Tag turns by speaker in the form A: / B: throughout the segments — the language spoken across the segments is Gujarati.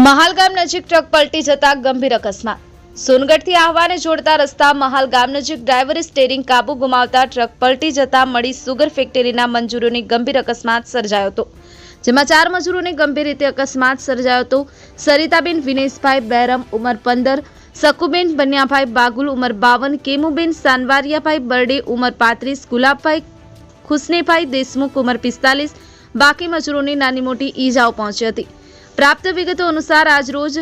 A: મહાલગામ નજીક ટ્રક પલટી જતા ગંભીર અકસ્માત। સોનગઢથી આહવાને જોડતા રસ્તા મહાલગામ નજીક ડ્રાઈવરે સ્ટીયરિંગ કાબુ ગુમાવતા ટ્રક પલટી જતા મળી સુગર ફેક્ટરીના મજૂરોની ગંભીર અકસ્માત સર્જાયો હતો, જેમાં 4 મજૂરોને ગંભીર રીતે અકસ્માત સર્જાયો હતો। સરિતાબેન વિનેશભાઈ બેરમ ઉંમર 15, સકુબેન બન્યાભાઈ બાગુલ ઉંમર 52, કેમુબેન સાનવારિયાભાઈ બરડે ઉંમર 35, ગુલાબભાઈ ખુસનેભાઈ દેશમુખ ઉંમર 45, બાકી મજૂરોને નાની મોટી ઈજાઓ પહોંચી હતી। प्राप्त विगतो अनुसार आज रोज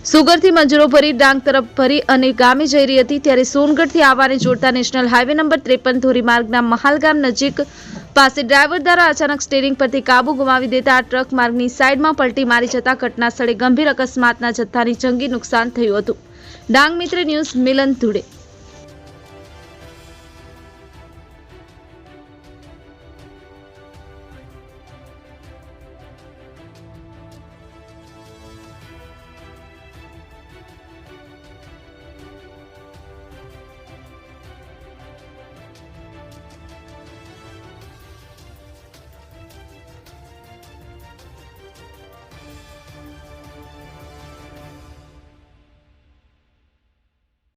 A: सुगर थी मजूरो भरी डांग तरफ भरी अने गामे जई रही थी, त्यारे सोनगढ़ थी आवाने जोड़ता नेशनल हाईवे नंबर 53 धोरीमार्गना महालगाम नजीक पासे ड्राइवर द्वारा अचानक स्टीयरिंग परथी काबू गुमावी देता आ ट्रक मार्गनी साइडमां पलटी मारी जता घटना स्थळे गंभीर अकस्मातना जत्थानी जंगी नुकसान थयुं हतुं। डांग मित्र न्यूज मिलन धुड़े।